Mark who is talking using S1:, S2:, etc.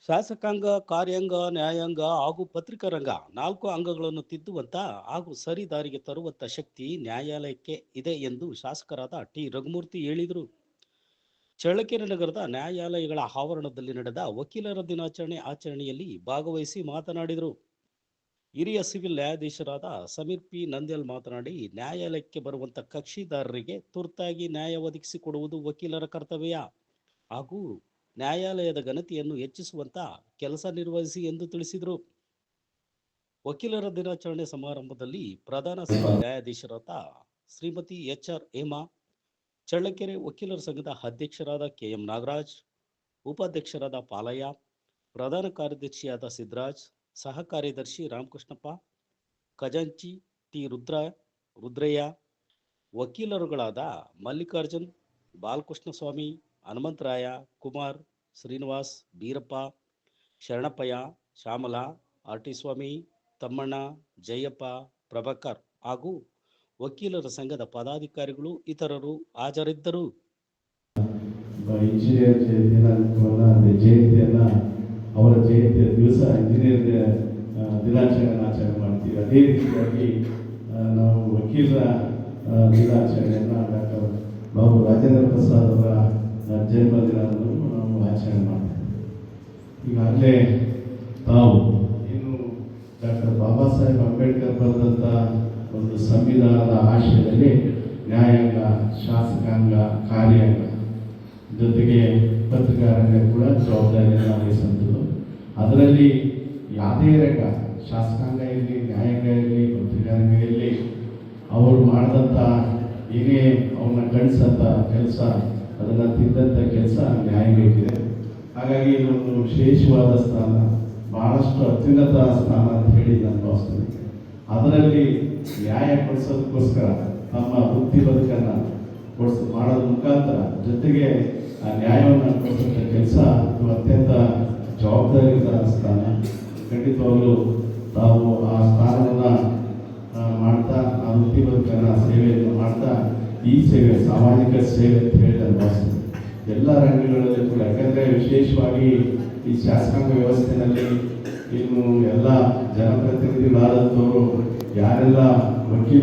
S1: ಶಾಸಕಾಂಗ, ಕಾರ್ಯಾಂಗ, ನ್ಯಾಯಾಂಗ ಹಾಗೂ ಪತ್ರಿಕಾ ರಂಗ 4 ಅಂಗಗಳನ್ನು ತಿದ್ದುವಂತ ಹಾಗೂ ಸರಿ ದಾರಿಗೆ ತರುವಂತ ಶಕ್ತಿ ನ್ಯಾಯಾಲಯಕ್ಕೆ ಇದೆ ಎಂದು ಶಾಸಕರಾದ ಟಿ. ರಘುಮೂರ್ತಿ ಹೇಳಿದರು. ಚಳ್ಳಕೆರೆ ನಗರದ ನ್ಯಾಯಾಲಯಗಳ ಆವರಣದಲ್ಲಿ ನಡೆದ ವಕೀಲರ ಆಚರಣೆಯಲ್ಲಿ ಭಾಗವಹಿಸಿ ಮಾತನಾಡಿದರು. ಹಿರಿಯ ಸಿವಿಲ್ ನ್ಯಾಯಾಧೀಶರಾದ ಸಮೀರ್ ಪಿ. ನಂದ್ಯಾಲ್ ಮಾತನಾಡಿ, ನ್ಯಾಯಾಲಯಕ್ಕೆ ಬರುವಂತ ಕಕ್ಷಿದಾರರಿಗೆ ತುರ್ತಾಗಿ ನ್ಯಾಯ ಒದಗಿಸಿಕೊಡುವುದು ವಕೀಲರ ಕರ್ತವ್ಯ ಹಾಗೂ ನ್ಯಾಯಾಲಯದ ಘನತೆಯನ್ನು ಹೆಚ್ಚಿಸುವಂತ ಕೆಲಸ ನಿರ್ವಹಿಸಿ ಎಂದು ತಿಳಿಸಿದರು. ವಕೀಲರ ದಿನಾಚರಣೆ ಸಮಾರಂಭದಲ್ಲಿ ಪ್ರಧಾನ ಸಿವಿಲ್ ನ್ಯಾಯಾಧೀಶರಾದ ಶ್ರೀಮತಿ ಎಚ್.ಆರ್. ಹೇಮಾ, ಚಳ್ಳಕೆರೆ ವಕೀಲರ ಸಂಘದ ಅಧ್ಯಕ್ಷರಾದ ಕೆ.ಎಂ. ನಾಗರಾಜ್, ಉಪಾಧ್ಯಕ್ಷರಾದ ಪಾಲಯ್ಯ, ಪ್ರಧಾನ ಕಾರ್ಯದರ್ಶಿಯಾದ ಸಿದ್ದರಾಜ್, ಸಹ ಕಾರ್ಯದರ್ಶಿ ರಾಮಕೃಷ್ಣಪ್ಪ, ಖಜಾಂಚಿ ಟಿ. ರುದ್ರಯ್ಯ, ವಕೀಲರುಗಳಾದ ಮಲ್ಲಿಕಾರ್ಜುನ್, ಬಾಲಕೃಷ್ಣಸ್ವಾಮಿ, ಹನುಮಂತರಾಯ, ಕುಮಾರ್, ಶ್ರೀನಿವಾಸ್, ಬೀರಪ್ಪ, ಶರಣಪ್ಪಯ್ಯ, ಶ್ಯಾಮಲಾ, ಆರ್.ಟಿ. ಸ್ವಾಮಿ, ತಮ್ಮಣ್ಣ, ಜಯಪ್ಪ, ಪ್ರಭಾಕರ್ ಹಾಗೂ ವಕೀಲರ ಸಂಘದ ಪದಾಧಿಕಾರಿಗಳು ಇತರರು ಹಾಜರಿದ್ದರು.
S2: ಇಂಜಿನಿಯರ್ ಜಯಂತಿಯನ್ನು ಅವರ ಜಯಂತಿಯ ದಿವಸ ಇಂಜಿನಿಯರ್ ದಿನಾಚರಣೆ ಆಚರಣೆ ಮಾಡ್ತೀವಿ. ಅದೇ ರೀತಿಯಾಗಿ ನಾವು ವಕೀಲರ ದಿನಾಚರಣೆಯನ್ನು ಡಾಕ್ಟರ್ ಬಾಬು ರಾಜೇಂದ್ರ ಪ್ರಸಾದ್ ಅವರ ಜನ್ಮದಿನವನ್ನು ನಾವು ಆಚರಣೆ ಮಾಡ್ತೀವಿ. ಈಗಾಗಲೇ ತಾವು ಏನು ಡಾಕ್ಟರ್ ಬಾಬಾ ಸಾಹೇಬ್ ಅಂಬೇಡ್ಕರ್ ಬರೆದಂಥ ಒಂದು ಸಂವಿಧಾನದ ಆಶಯದಲ್ಲಿ ನ್ಯಾಯಾಂಗ, ಶಾಸಕಾಂಗ, ಕಾರ್ಯಾಂಗ ಜೊತೆಗೆ ಪತ್ರಿಕಾ ರಂಗ ಕೂಡ ಜವಾಬ್ದಾರಿಯನ್ನು ವಹಿಸುವಂಥದ್ದು. ಅದರಲ್ಲಿ ಯಾವುದೇ ರಂಗ, ಶಾಸಕಾಂಗ ಇರಲಿ, ನ್ಯಾಯಾಂಗ ಇರಲಿ, ಪತ್ರಿಕಾ ರಂಗ ಇರಲಿ, ಅವರು ಮಾಡಿದಂಥ ಏನೇ ಅವನ್ನ ಗಳಿಸಂಥ ಕೆಲಸ, ಅದನ್ನು ತಿದ್ದಂಥ ಕೆಲಸ ನ್ಯಾಯಾಂಗಕ್ಕಿದೆ. ಹಾಗಾಗಿ ಇದೊಂದು ವಿಶೇಷವಾದ ಸ್ಥಾನ, ಭಾಳಷ್ಟು ಅತ್ಯುನ್ನತ ಸ್ಥಾನ ಅಂತ ಹೇಳಿ ನಾನು ಭಾವಿಸ್ತೀನಿ. ಅದರಲ್ಲಿ ನ್ಯಾಯ ಕೊಡಿಸೋದಕ್ಕೋಸ್ಕರ ತಮ್ಮ ವೃತ್ತಿ ಬದುಕನ್ನು ಮಾಡೋದ್ರ ಮುಖಾಂತರ ಜೊತೆಗೆ ಆ ನ್ಯಾಯವನ್ನು ಕೊಡಿಸೋಂಥ ಕೆಲಸ ಇದು ಅತ್ಯಂತ ಜವಾಬ್ದಾರಿಯುತ ಸ್ಥಾನ. ಖಂಡಿತವಾಗಲೂ ತಾವು ಆ ಸ್ಥಾನವನ್ನು ಮಾಡ್ತಾ, ಆ ವೃತ್ತಿ ಬದುಕನ್ನು ಸೇವೆಯನ್ನು ಮಾಡ್ತಾ, ಈ ಸೇವೆ ಸಾಮಾಜಿಕ ಸೇವೆ ಅಂತ ಹೇಳಿ ನಾನು ಭಾವಿಸ್ತೀನಿ. ಎಲ್ಲ ರಂಗಗಳಲ್ಲಿ ಕೂಡ, ಯಾಕಂದರೆ ವಿಶೇಷವಾಗಿ ಈ ಶಾಸಕಾಂಗ ವ್ಯವಸ್ಥೆಯಲ್ಲಿ ಇನ್ನು ಎಲ್ಲ ಜನಪ್ರತಿನಿಧಿಗಳಾದಂಥವರು ಯಾರೆಲ್ಲ ವಕೀಲ